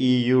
EU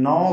9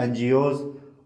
NGOs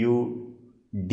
EUD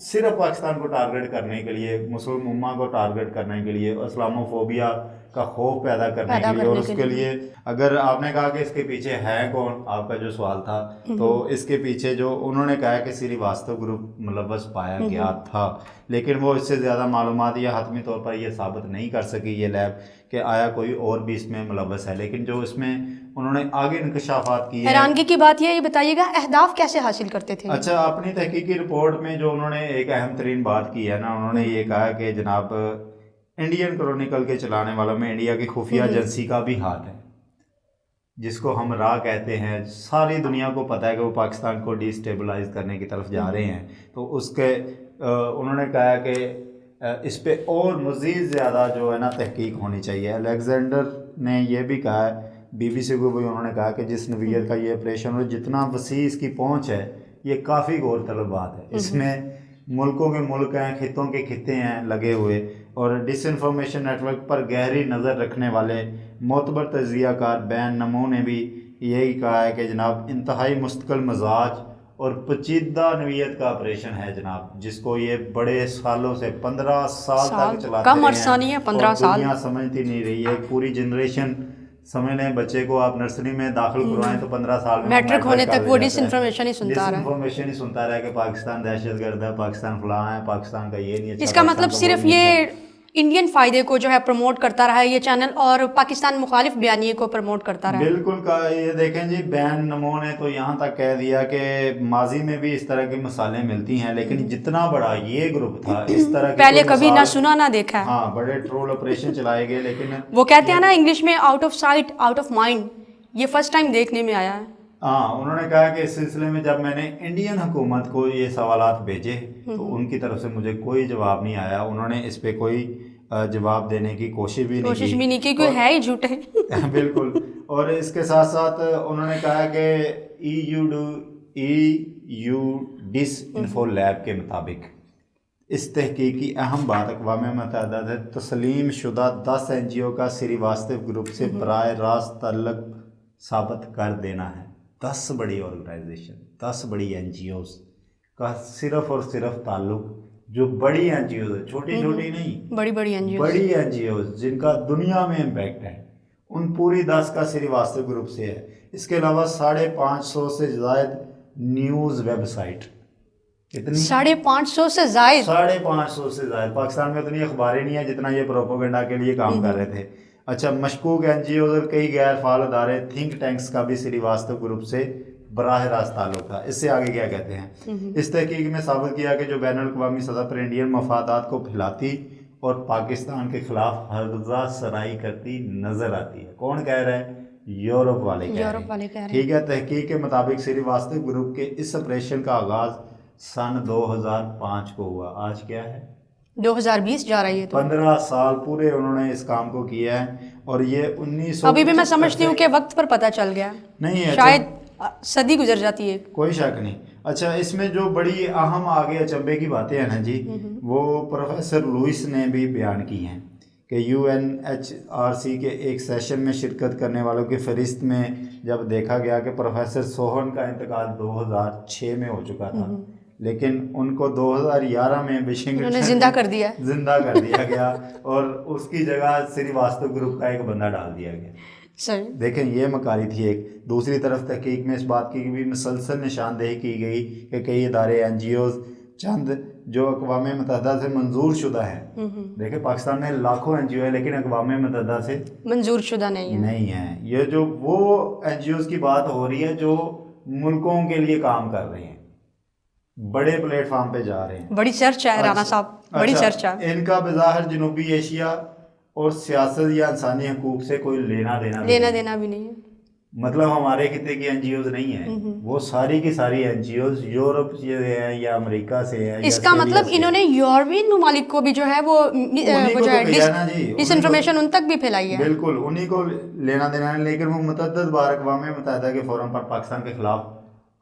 صرف پاکستان کو target کرنے کے لیے, مسلم امہ کو ٹارگٹ کرنے کے لیے, اسلاموفوبیا کا خوف پیدا کرنے کے لیے, اور اس کے لیے اگر آپ نے کہا کہ اس کے پیچھے ہے کون, آپ کا جو سوال تھا, تو اس کے پیچھے جو انہوں نے کہا کہ سریواستو گروپ ملوث پایا گیا تھا, لیکن وہ اس سے زیادہ معلومات یا حتمی طور پر یہ ثابت نہیں کر سکی یہ لیب کہ آیا کوئی اور بھی اس میں ملوث ہے. لیکن جو اس میں انہوں نے آگے انکشافات کیے, حیرانگی کی بات یہ بتائیے گا اہداف کیسے حاصل کرتے تھے؟ اچھا, اپنی تحقیقی رپورٹ میں جو انہوں نے ایک اہم ترین بات کی ہے نا, انہوں نے یہ کہا کہ جناب انڈین کرونیکل کے چلانے والوں میں انڈیا کی خفیہ ایجنسی کا بھی ہاتھ ہے, جس کو ہم را کہتے ہیں. ساری دنیا کو پتہ ہے کہ وہ پاکستان کو ڈی اسٹیبلائز کرنے کی طرف جا رہے ہیں. تو اس کے انہوں نے کہا کہ اس پہ اور مزید زیادہ جو ہے نا تحقیق ہونی چاہیے. الیگزینڈر نے یہ بھی کہا ہے, بی بی سی کو بھی انہوں نے کہا کہ جس نوعیت کا یہ آپریشن اور جتنا وسیع اس کی پہنچ ہے, یہ کافی غور طلب بات ہے. اس میں ملکوں کے ملک ہیں, خطوں کے خطے ہیں لگے ہوئے, اور ڈس انفارمیشن نیٹ ورک پر گہری نظر رکھنے والے معتبر تجزیہ کار بین نمو نے بھی یہی کہا ہے کہ جناب انتہائی مستقل مزاج اور پیچیدہ نوعیت کا آپریشن ہے جناب, جس کو یہ بڑے سالوں سے 15 سال تک چلاتے کم عرصہ نہیں ہے, 15 سال. دنیا سمجھتی نہیں رہی ہے, پوری جنریشن سمجھ لیں. بچے کو آپ نرسری میں داخل کروائیں تو 15 سال میں میٹرک ہونے تک وہ ڈس انفارمیشن ہی سنتا رہا ہے کہ پاکستان دہشت گرد ہے, پاکستان فلاں ہے, پاکستان کا یہ نہیں اچھا. اس کا مطلب صرف یہ انڈین فائدے کو جو ہے پروموٹ کرتا رہا ہے یہ چینل, اور پاکستان مخالف بیانیے کو پروموٹ کرتا رہا ہے. بالکل. یہ دیکھیں جی, بین نمو نے تو یہاں تک کہہ دیا کہ ماضی میں بھی اس طرح کی مثالیں ملتی ہیں, لیکن جتنا بڑا یہ گروپ تھا اس طرح پہلے کبھی نہ سنا نہ دیکھا ہے. ہاں, بڑے ٹرول آپریشن چلائے گئے, لیکن وہ کہتے ہیں نا انگلش میں out of sight out of mind, یہ فرسٹ ٹائم دیکھنے میں آیا ہے. ہاں, انہوں نے کہا کہ اس سلسلے میں جب میں نے انڈین حکومت کو یہ سوالات بھیجے تو ان کی طرف سے مجھے کوئی جواب نہیں آیا. انہوں نے اس پہ کوئی جواب دینے کی کوشش بھی نہیں کی, کوئی ہے ہی جھوٹے. بالکل. اور اس کے ساتھ ساتھ انہوں نے کہا کہ EU ڈس انفو لیب کے مطابق اس تحقیق کی اہم بات اقوام متحدہ سے تسلیم شدہ 10 NGO کا سریواستو گروپ سے براہ راست تعلق ثابت کر دینا ہے. 10 بڑی آرگنائزیشن, 10 بڑی NGOs کا صرف اور صرف تعلق, جو بڑی NGOs ہے, چھوٹی چھوٹی نہیں, بڑی NGOs جن کا دنیا میں امپیکٹ ہے, ان پوری 10 کا سریواستو گروپ سے ہے. اس کے علاوہ 550 سے زائد نیوز ویب سائٹ, کتنی 550 سے زائد 550 سے زائد. پاکستان میں اتنی اخباریں نہیں ہیں جتنا یہ پروپیگنڈا کے لیے کام کر رہے تھے. اچھا, مشکوک NGOs اور کئی غیر فعال ادارے تھنک ٹینکس کا بھی سریواستو گروپ سے براہ راست تعلق تھا. اس سے آگے کیا کہتے ہیں, اس تحقیق میں ثابت کیا کہ جو بین الاقوامی سطح پر انڈین مفادات کو پھیلاتی اور پاکستان کے خلاف ہرزہ سرائی کرتی نظر آتی ہے. کون کہہ رہا ہے؟ یورپ والے کہہ رہے ہیں. ٹھیک ہے. تحقیق کے مطابق سریواستو گروپ کے اس آپریشن کا آغاز سن 2005 کو ہوا. آج کیا ہے؟ 2020 جا رہی ہے. 15 سال پورے انہوں نے اس کام کو کیا ہے, اور یہ 1900 ابھی بھی میں سمجھتی ہوں کہ وقت پر پتہ چل گیا نہیں ہے, شاید صدی گزر جاتی ہے. کوئی شک نہیں. اچھا, اس میں جو بڑی اہم آگے اچنبے کی باتیں ہیں نا جی, وہ پروفیسر لوئس نے بھی بیان کی ہیں کہ UNHRC کے ایک سیشن میں شرکت کرنے والوں کی فہرست میں جب دیکھا گیا کہ پروفیسر سوہن کا انتقال 2006 میں ہو چکا تھا, لیکن ان کو 2011 میں واشنگٹن زندہ کر دیا گیا, اور اس کی جگہ سریواستو گروپ کا ایک بندہ ڈال دیا گیا. دیکھیں, یہ مکاری تھی ایک. دوسری طرف تحقیق میں اس بات کی بھی مسلسل نشاندہی کی گئی کہ کئی ادارے NGOs چند جو اقوام متحدہ سے منظور شدہ ہیں, دیکھیں پاکستان میں لاکھوں NGO ہے لیکن اقوام متحدہ سے منظور شدہ نہیں ہیں. یہ جو وہ NGOs کی بات ہو رہی ہے جو ملکوں کے لیے کام کر رہے ہیں, بڑے پلیٹ فارم پہ جا رہے ہیں. بڑی سرچ ہے رانا صاحب, بڑی سرچ ہے. ان کا بظاہر جنوبی ایشیا اور سیاست یا انسانی حقوق سے کوئی لینا دینا بھی نہیں ہے. مطلب ہمارے خطے کی NGOs نہیں ہیں, وہ ساری کی ساری NGOs یورپ سے ہیں یا امریکہ سے ہیں. اس کا مطلب انہوں نے یورپین ممالک کو بھی جو ہے وہ ڈس انفارمیشن ان تک بھی پھیلائی ہے. بالکل, انہی کو لینا دینا ہے, لیکن وہ متعدد بار اقوام متحدہ کے فورم پر پاکستان کے خلاف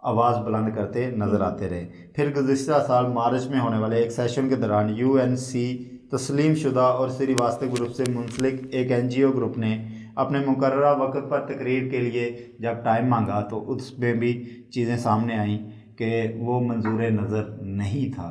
آواز بلند کرتے نظر آتے رہے. پھر گزشتہ سال مارچ میں ہونے والے ایک سیشن کے دوران UNC تسلیم شدہ اور سریواستو گروپ سے منسلک ایک NGO گروپ نے اپنے مقررہ وقت پر تقریر کے لیے جب ٹائم مانگا تو اس میں بھی چیزیں سامنے آئیں کہ وہ منظور نظر نہیں تھا.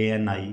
ANI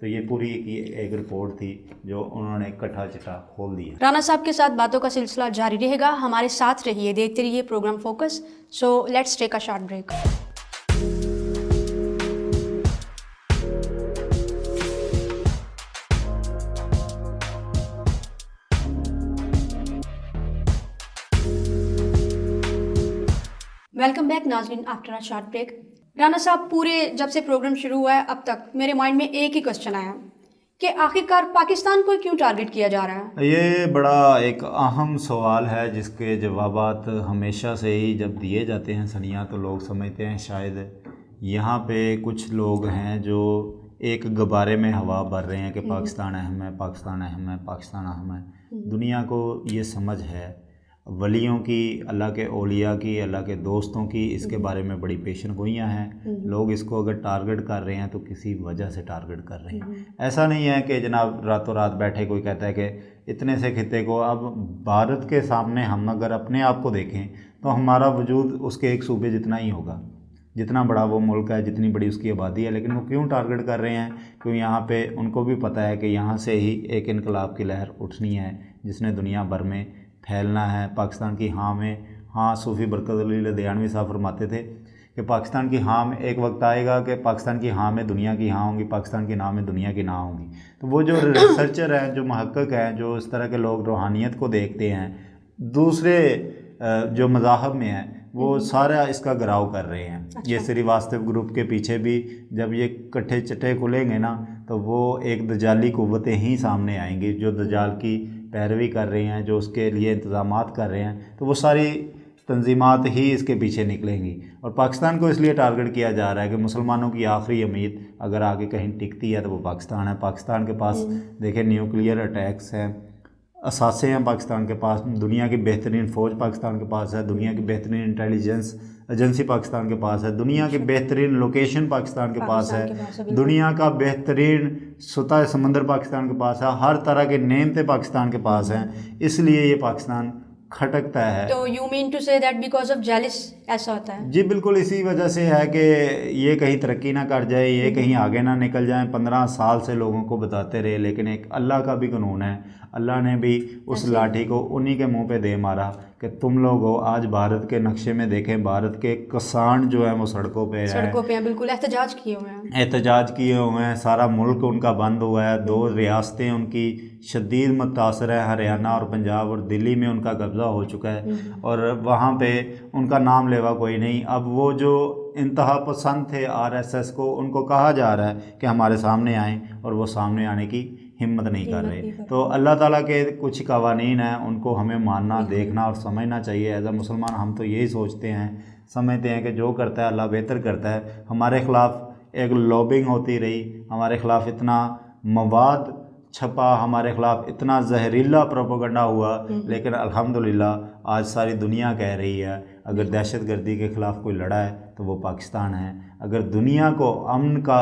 تو یہ پوری ایک رپورٹ تھی جو انہوں نے کٹھا چٹا کھول دیا. رانا صاحب کے ساتھ باتوں کا سلسلہ جاری رہے گا, ہمارے ساتھ رہیے, دیکھتے رہیے programme focus. So let's take a short break. Welcome back ناظرین after a short break. Rana صاحب, پورے جب سے پروگرام شروع ہوا ہے اب تک میرے مائنڈ میں ایک ہی کوشچن آیا کہ آخرکار پاکستان کو کیوں ٹارگٹ کیا جا رہا ہے. یہ بڑا ایک اہم سوال ہے جس کے جوابات ہمیشہ سے ہی جب دیے جاتے ہیں سنیا تو لوگ سمجھتے ہیں شاید یہاں پہ کچھ لوگ ہیں جو ایک غبارے میں ہوا بھر رہے ہیں کہ پاکستان اہم ہے, پاکستان اہم ہے, پاکستان اہم ہے. دنیا کو یہ سمجھ ہے, ولیوں کی, اللہ کے اولیاء کی, اللہ کے دوستوں کی اس کے بارے میں بڑی پیشن گوئیاں ہیں. لوگ اس کو اگر ٹارگٹ کر رہے ہیں تو کسی وجہ سے ٹارگٹ کر رہے ہیں. ایسا نہیں ہے کہ جناب راتوں رات بیٹھے کوئی کہتا ہے کہ اتنے سے خطے کو. اب بھارت کے سامنے ہم اگر اپنے آپ کو دیکھیں تو ہمارا وجود اس کے ایک صوبے جتنا ہی ہوگا, جتنا بڑا وہ ملک ہے, جتنی بڑی اس کی آبادی ہے. لیکن وہ کیوں ٹارگٹ کر رہے ہیں؟ کیوں یہاں پہ ان کو بھی پتہ ہے کہ یہاں سے ہی ایک انقلاب کی لہر اٹھنی ہے جس نے دنیا بھر میں پھیلنا ہے. پاکستان کی ہاں میں صوفی برکت علی لدھیانوی صاحب فرماتے تھے کہ پاکستان کی ہاں میں ایک وقت آئے گا کہ پاکستان کی ہاں میں دنیا کی ہاں ہوں گی, پاکستان کی نہ میں دنیا کی نہ ہوں گی. تو وہ جو ریسرچر ہیں, جو محقق ہیں, جو اس طرح کے لوگ روحانیت کو دیکھتے ہیں, دوسرے جو مذاہب میں ہیں, وہ سارا اس کا گراؤ کر رہے ہیں. یہ سری واستو گروپ کے پیچھے بھی جب یہ کٹھے چٹے کھلیں گے نا تو وہ ایک دجالی قوتیں ہی سامنے آئیں گی جو دجال کی پیروی کر رہے ہیں, جو اس کے لیے انتظامات کر رہے ہیں. تو وہ ساری تنظیمات ہی اس کے پیچھے نکلیں گی. اور پاکستان کو اس لیے ٹارگٹ کیا جا رہا ہے کہ مسلمانوں کی آخری امید اگر آگے کہیں ٹکتی ہے تو وہ پاکستان ہے. پاکستان کے پاس دیکھیں نیوکلیئر اٹیکس ہیں, اثاثے ہیں پاکستان کے پاس, دنیا کی بہترین فوج پاکستان کے پاس ہے, دنیا کی بہترین انٹیلیجنس ایجنسی پاکستان کے پاس ہے, دنیا کی بہترین لوکیشن پاکستان کے پاس ہے, دنیا کا بہترین سطح سمندر پاکستان کے پاس ہے, ہر طرح کے نعمتیں پاکستان کے پاس ہیں. اس لیے یہ پاکستان کھٹکتا ہے. تو یو مین ٹو سے دیٹ بیکاز آف جیلس ایسا ہوتا ہے؟ جی بالکل اسی وجہ سے ہے کہ یہ کہیں ترقی نہ کر جائے, یہ کہیں آگے نہ نکل جائیں. 15 سال سے لوگوں کو بتاتے رہے, لیکن ایک اللہ کا بھی قانون ہے. اللہ نے بھی اس لاٹھی کو انہی کے منہ پہ دے مارا کہ تم لوگ ہو. آج بھارت کے نقشے میں دیکھیں, بھارت کے کسان جو ہیں وہ سڑکوں پہ ہیں, بالکل احتجاج کیے ہوئے ہیں. سارا ملک ان کا بند ہوا ہے. 2 ریاستیں ان کی شدید متاثر ہیں, ہریانہ اور پنجاب, اور دلی میں ان کا قبضہ ہو چکا ہے اور وہاں پہ ان کا نام لیوا کوئی نہیں. اب وہ جو انتہا پسند تھے RSS کو, ان کو کہا جا رہا ہے کہ ہمارے سامنے آئیں, اور وہ سامنے آنے کی ہمت نہیں کر رہے. تو اللہ تعالیٰ کے کچھ قوانین ہیں, ان کو ہمیں ماننا, دیکھنا اور سمجھنا چاہیے. ایز اے مسلمان ہم تو یہی سوچتے ہیں, سمجھتے ہیں کہ جو کرتا ہے اللہ بہتر کرتا ہے. ہمارے خلاف ایک لابنگ ہوتی رہی, ہمارے خلاف اتنا مواد چھپا, ہمارے خلاف اتنا زہریلا پروپیگنڈا ہوا, لیکن الحمدللہ آج ساری دنیا کہہ رہی ہے اگر دہشت گردی کے خلاف کوئی لڑا ہے تو وہ پاکستان ہے. اگر دنیا کو امن کا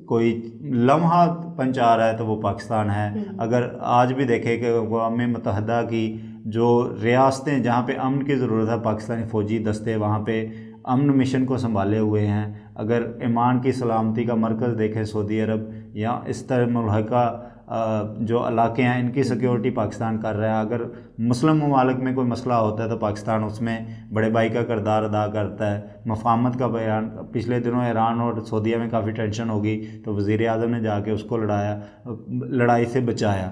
کوئی لمحہ پہنچا رہا ہے تو وہ پاکستان ہے. اگر آج بھی دیکھیں کہ اقوام متحدہ کی جو ریاستیں جہاں پہ امن کی ضرورت ہے, پاکستانی فوجی دستے وہاں پہ امن مشن کو سنبھالے ہوئے ہیں. اگر ایمان کی سلامتی کا مرکز دیکھیں سعودی عرب یا اس طرح ملحقہ جو علاقے ہیں, ان کی سیکیورٹی پاکستان کر رہا ہے. اگر مسلم ممالک میں کوئی مسئلہ ہوتا ہے تو پاکستان اس میں بڑے بھائی کا کردار ادا کرتا ہے. مفاہمت کا بیان, پچھلے دنوں ایران اور سعودیہ میں کافی ٹینشن ہوگی تو وزیر اعظم نے جا کے اس کو لڑائی سے بچایا.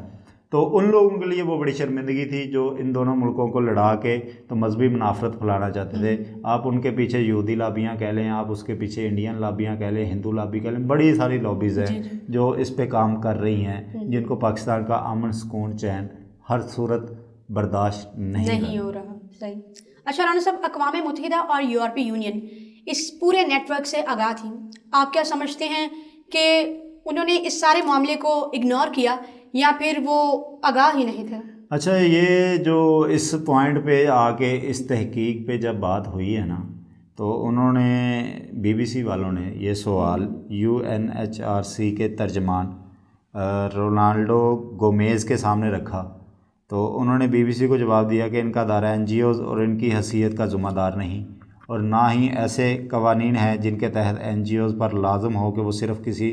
تو ان لوگوں کے لیے وہ بڑی شرمندگی تھی جو ان دونوں ملکوں کو لڑا کے تو مذہبی منافرت پھیلانا چاہتے تھے. آپ ان کے پیچھے یہودی لابیاں کہہ لیں, آپ اس کے پیچھے انڈین لابیاں کہہ لیں, ہندو لابی کہہ لیں, بڑی ساری لابیز ہیں جو اس پہ کام کر رہی ہیں, جن کو پاکستان کا امن سکون چین ہر صورت برداشت نہیں ہو رہا. صحیح. اچھا رانا صاحب, اقوام متحدہ اور یورپی یونین اس پورے نیٹ ورک سے آگاہ تھی. آپ کیا سمجھتے ہیں کہ انہوں نے اس سارے معاملے کو اگنور کیا یا پھر وہ آگاہ ہی نہیں تھے؟ اچھا, یہ جو اس پوائنٹ پہ آ کے اس تحقیق پہ جب بات ہوئی ہے نا, تو انہوں نے BBC والوں نے یہ سوال UNHRC کے ترجمان رونالڈو گومیز کے سامنے رکھا. تو انہوں نے BBC کو جواب دیا کہ ان کا ادارہ NGOز اور ان کی حیثیت کا ذمہ دار نہیں, اور نہ ہی ایسے قوانین ہیں جن کے تحت NGOز پر لازم ہو کہ وہ صرف کسی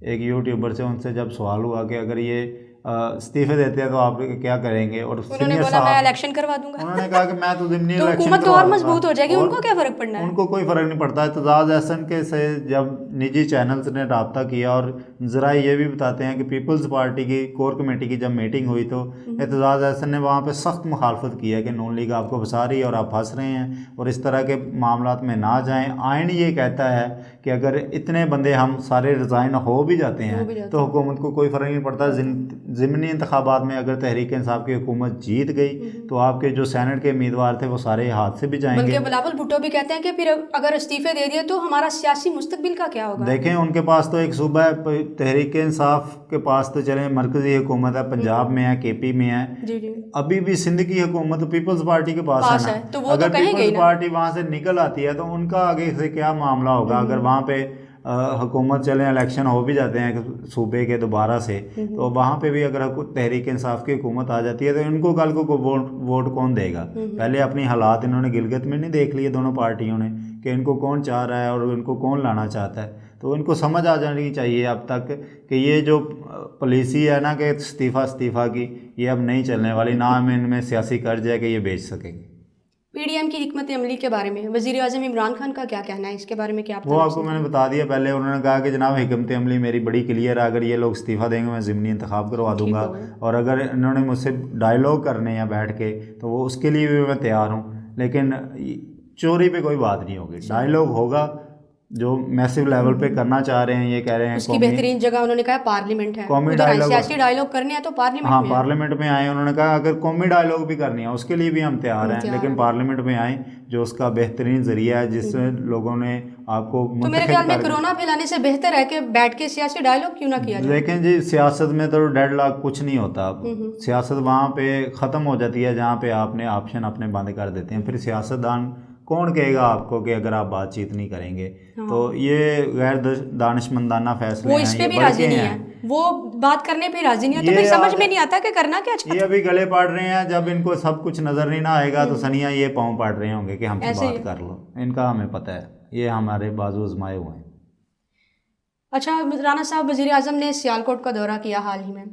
ایک یوٹیوبر سے، ان سے جب سوال ہوا کہ اگر یہ استعفے دیتے ہیں تو آپ کیا کریں گے، اور انہوں نے بولا میں الیکشن کروا دوں گا. انہوں نے کہا کہ میں تو ضمنی تو الیکشن حکومت تو اور مضبوط ہو جائے گی، ان کو کیا فرق پڑنا ہے؟ ان کو کوئی فرق نہیں پڑتا. اعتزاز احسن کے سے جب نجی چینلز نے رابطہ کیا اور ذرائع یہ بھی بتاتے ہیں کہ پیپلز پارٹی کی کور کمیٹی کی جب میٹنگ ہوئی تو اعتزاز احسن نے وہاں پہ سخت مخالفت کی ہے کہ نون لیگ آپ کو پھنسا رہی ہے اور آپ پھنس رہے ہیں اور اس طرح کے معاملات میں نہ جائیں. آئین یہ کہتا ہے کہ اگر اتنے بندے ہم سارے ریزائن ہو بھی جاتے ہیں تو حکومت کو کوئی فرق نہیں پڑتا. ضمنی انتخابات میں اگر تحریک انصاف کی حکومت جیت گئی تو آپ کے جو سینٹ کے امیدوار تھے وہ سارے ہاتھ سے بھی جائیں گے. بلکہ بلاول بھٹو بھی کہتے ہیں کہ پھر اگر استعفے دے دیے تو ہمارا سیاسی مستقبل کا کیا ہوگا؟ دیکھیں ان کے پاس تو ایک صوبہ ہے تحریک انصاف کے پاس، تو چلیں مرکزی حکومت ہے، پنجاب میں ہے، کے پی میں ہے، ابھی بھی سندھ کی حکومت پیپلز پارٹی کے پاس ہے نا. اگر پیپلز پارٹی وہاں سے نکل آتی ہے تو ان کا آگے سے کیا معاملہ ہوگا. اگر وہاں پہ حکومت چلیں الیکشن ہو بھی جاتے ہیں صوبے کے دوبارہ سے، تو وہاں پہ بھی اگر تحریک انصاف کی حکومت آ جاتی ہے تو ان کو کل کو ووٹ کون دے گا؟ پہلے اپنی حالات انہوں نے گلگت میں نہیں دیکھ لیے دونوں پارٹیوں نے کہ ان کو کون چاہ رہا ہے اور ان کو کون لانا چاہتا ہے. تو ان کو سمجھ آ جانی چاہیے اب تک کہ یہ جو پالیسی ہے نا کہ استعفیٰ کی، یہ اب نہیں چلنے والی. نہ ان میں سیاسی قرض ہے کہ یہ بیچ سکیں گے. پی ڈی ایم کی حکمت عملی کے بارے میں وزیر اعظم عمران خان کا کیا کہنا ہے؟ اس کے بارے میں کیا وہ آپ کو میں نے بتا دیا پہلے. انہوں نے کہا کہ جناب حکمت عملی میری بڑی کلیئر ہے، اگر یہ لوگ استعفیٰ دیں گے میں ضمنی انتخاب کروا دوں گا، اور اگر انہوں نے مجھ سے ڈائیلاگ کرنے ہیں بیٹھ کے تو وہ اس کے لیے بھی میں تیار ہوں، لیکن چوری پہ کوئی بات نہیں ہوگی. ڈائیلاگ ہوگا جو میسو لیول پہ کرنا چاہ رہے ہیں. یہ کہہ رہے ہیں اس کی بہترین جگہ انہوں نے کہا پارلیمنٹ ہے، قومی ڈائیلاگ، سیاسی ڈائیلاگ کرنے ہیں تو پارلیمنٹ ہاں پارلیمنٹ میں آئیں. انہوں نے کہا اگر قومی ڈائیلاگ بھی کرنی ہے اس کے لیے بھی ہم تیار ہیں، لیکن پارلیمنٹ میں آئیں جو اس کا بہترین ذریعہ ہے جس سے لوگوں نے آپ کو تو میرے خیال میں کرونا پھیلانے سے بہتر ہے کہ بیٹھ کے سیاسی ڈائیلاگ کیوں نہ کیا جائے. لیکن جی سیاست میں تو ڈیڈ لاک کچھ نہیں ہوتا. سیاست وہاں پہ ختم ہو جاتی ہے جہاں پہ آپ نے آپشن اپنے بند کر دیتے ہیں. پھر سیاستدان کون کہے گا آپ کو کہ اگر آپ بات چیت نہیں کریں گے؟ تو یہ غیر دانشمندانہ فیصلے ہیں. وہ اس پہ بھی راضی نہیں ہے، وہ بات کرنے پہ راضی نہیں ہے، تو پھر سمجھ میں نہیں آتا کہ کرنا کیا چاہتے ہیں. یہ ابھی گلے پاڑ رہے ہیں. جب ان کو سب کچھ نظر نہیں نہ آئے گا تو سنیا یہ پاؤں پاڑ رہے ہوں گے کہ ہم سے بات کر لو. ان کا ہمیں پتہ ہے، یہ ہمارے بازو آزمائے ہوئے ہیں. اچھا رانا صاحب، وزیر اعظم نے سیالکوٹ کا دورہ کیا حال ہی میں،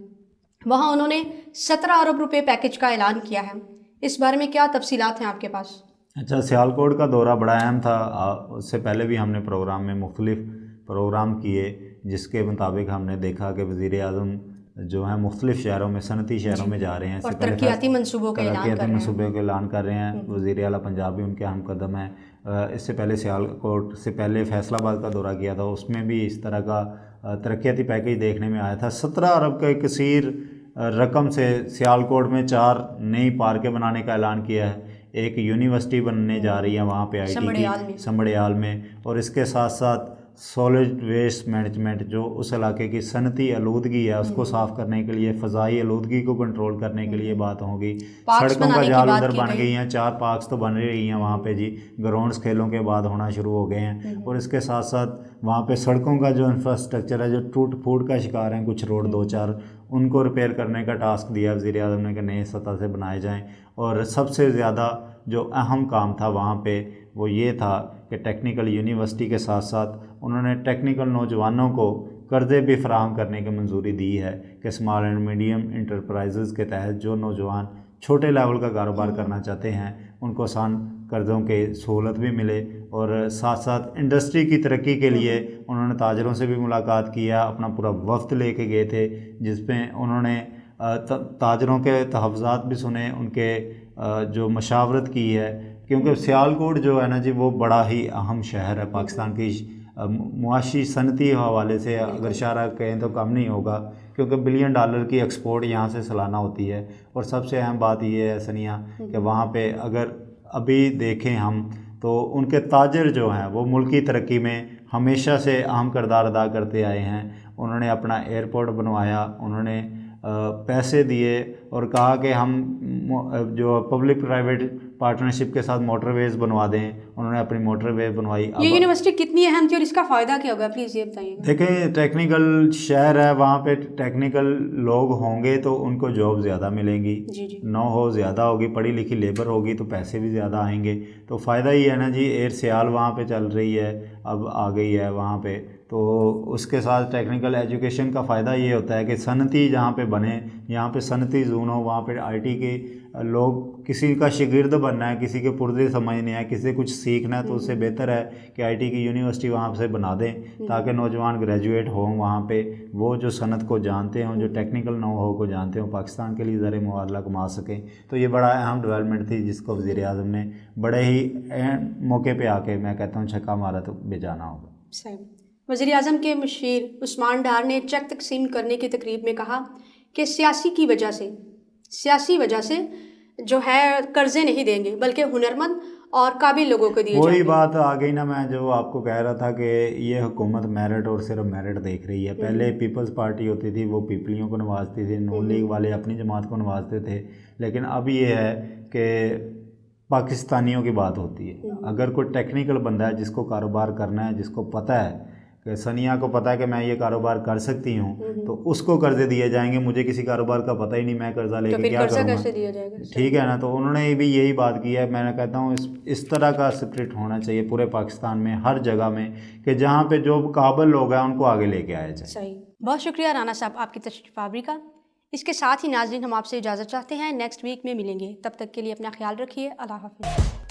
وہاں انہوں نے 17 ارب روپے پیکج کا اعلان کیا ہے. اس بارے میں کیا تفصیلات ہیں آپ کے پاس؟ اچھا، سیالکوٹ کا دورہ بڑا اہم تھا. اس سے پہلے بھی ہم نے پروگرام میں مختلف پروگرام کیے جس کے مطابق ہم نے دیکھا کہ وزیر اعظم جو ہیں مختلف شہروں میں، صنعتی شہروں میں جا رہے ہیں، اور ترقیاتی منصوبوں کا اعلان کر رہے ہیں. وزیر اعلیٰ پنجاب بھی ان کے ہم قدم ہیں. اس سے پہلے سیالکوٹ سے پہلے فیصل آباد کا دورہ کیا تھا، اس میں بھی اس طرح کا ترقیاتی پیکیج دیکھنے میں آیا تھا. 17 ارب کا کثیر رقم سے سیالکوٹ میں 4 نئی پارکیں بنانے کا اعلان کیا ہے. ایک یونیورسٹی بننے جا رہی ہے وہاں پہ آئی ٹی کی سمبڑیال میں، اور اس کے ساتھ ساتھ سالڈ ویسٹ مینجمنٹ جو اس علاقے کی صنعتی آلودگی ہے اس کو صاف کرنے کے لیے، فضائی آلودگی کو کنٹرول کرنے کے لیے بات ہوگی. سڑکوں کا جال ادھر بن گئی ہیں، 4 پارکس تو بن رہی ہیں وہاں پہ جی. گراؤنڈس کھیلوں کے بعد ہونا شروع ہو گئے ہیں. اور اس کے ساتھ ساتھ وہاں پہ سڑکوں کا جو انفراسٹرکچر ہے جو ٹوٹ پھوٹ کا شکار ہیں کچھ روڈ 2-4، ان کو ریپیئر کرنے کا ٹاسک دیا وزیر اعظم نے کہ نئے سطح سے بنائے جائیں. اور سب سے زیادہ جو اہم کام تھا وہاں پہ وہ یہ تھا کہ ٹیکنیکل یونیورسٹی کے ساتھ ساتھ انہوں نے ٹیکنیکل نوجوانوں کو قرضے بھی فراہم کرنے کی منظوری دی ہے کہ اسمال اینڈ میڈیم انٹرپرائزز کے تحت جو نوجوان چھوٹے لیول کا کاروبار کرنا چاہتے ہیں ان کو آسان قرضوں کی سہولت بھی ملے. اور ساتھ ساتھ انڈسٹری کی ترقی کے لیے انہوں نے تاجروں سے بھی ملاقات کیا، اپنا پورا وفد لے کے گئے تھے جس میں انہوں نے تاجروں کے تحفظات بھی سنے، ان کے جو مشاورت کی ہے، کیونکہ سیالکوٹ جو ہے نا جی وہ بڑا ہی اہم شہر ہے پاکستان کی معاشی صنعتی حوالے سے. اگر اشارہ کہیں تو کم نہیں ہوگا کیونکہ $1 بلین کی ایکسپورٹ یہاں سے سالانہ ہوتی ہے. اور سب سے اہم بات یہ ہے سنیا کہ وہاں پہ اگر ابھی دیکھیں ہم تو ان کے تاجر جو ہیں وہ ملکی ترقی میں ہمیشہ سے اہم کردار ادا کرتے آئے ہیں. انہوں نے اپنا ایئرپورٹ بنوایا، انہوں نے پیسے دیے اور کہا کہ ہم جو پبلک پرائیویٹ پارٹنرشپ کے ساتھ موٹر ویز بنوا دیں، انہوں نے اپنی موٹر وے بنوائی. یہ یونیورسٹی کتنی اہم تھی اور اس کا فائدہ کیا ہوگا پلیز یہ بتائیے گا. دیکھیں ٹیکنیکل شہر ہے, وہاں پہ ٹیکنیکل لوگ ہوں گے تو ان کو جاب زیادہ ملیں گی, جی نو ہو زیادہ ہوگی, پڑھی لکھی لیبر ہوگی تو پیسے بھی زیادہ آئیں گے. تو فائدہ ہی ہے نا جی. ایئر سیال وہاں پہ چل رہی ہے, اب آ گئی ہے وہاں پہ, تو اس کے ساتھ ٹیکنیکل ایجوکیشن کا فائدہ یہ ہوتا ہے کہ صنعتی جہاں پہ بنے, یہاں پہ صنعتی زون ہو, وہاں پہ آئی ٹی کے لوگ, کسی کا شاگرد بننا ہے, کسی کے پردے سمجھنے ہیں, کسی سے کچھ سیکھنا ہے, تو اس سے بہتر ہے کہ آئی ٹی کی یونیورسٹی وہاں سے بنا دیں تاکہ نوجوان گریجویٹ ہوں وہاں پہ, وہ جو صنعت کو جانتے ہوں, جو ٹیکنیکل نو ہو کو جانتے ہوں, پاکستان کے لیے زر مبادلہ کما سکیں. تو یہ بڑا اہم ڈیولپمنٹ تھی جس کو وزیر اعظم نے بڑے ہی اہم موقع پہ آ کے, میں کہتا ہوں, چھکا مارا تو بجانا ہوگا. صحیح. وزیر اعظم کے مشیر عثمان ڈار نے چیک تقسیم کرنے کی تقریب میں کہا کہ سیاسی وجہ سے جو ہے قرضے نہیں دیں گے بلکہ ہنرمند اور قابل لوگوں کو دیے جائیں گے. وہی بات آ گئی نا, میں جو آپ کو کہہ رہا تھا کہ یہ حکومت میرٹ اور صرف میرٹ دیکھ رہی ہے. پہلے پیپلز پارٹی ہوتی تھی, وہ پیپلیوں کو نوازتی تھی, نون لیگ والے اپنی جماعت کو نوازتے تھے, لیکن اب یہ ہے کہ پاکستانیوں کی بات ہوتی ہے. اگر کوئی ٹیکنیکل بندہ ہے جس کو کاروبار کرنا ہے, جس کو پتہ ہے کہ سنیا کو پتہ ہے کہ میں یہ کاروبار کر سکتی ہوں, تو اس کو قرضے دیے جائیں گے. مجھے کسی کاروبار کا پتہ ہی نہیں, میں قرضہ لے کے کیا کروں گا. ٹھیک ہے نا. تو انہوں نے بھی یہی بات کی ہے. میں نے کہتا ہوں اس طرح کا اسپرٹ ہونا چاہیے پورے پاکستان میں, ہر جگہ میں, کہ جہاں پہ جو قابل لوگ ہیں ان کو آگے لے کے آیا جائے. صحیح. بہت شکریہ رانا صاحب آپ کی تشریف آوری کا. اس کے ساتھ ہی ناظرین ہم آپ سے اجازت چاہتے ہیں, نیکسٹ ویک میں ملیں گے. تب تک کے لیے اپنا خیال رکھیے. اللہ حافظ.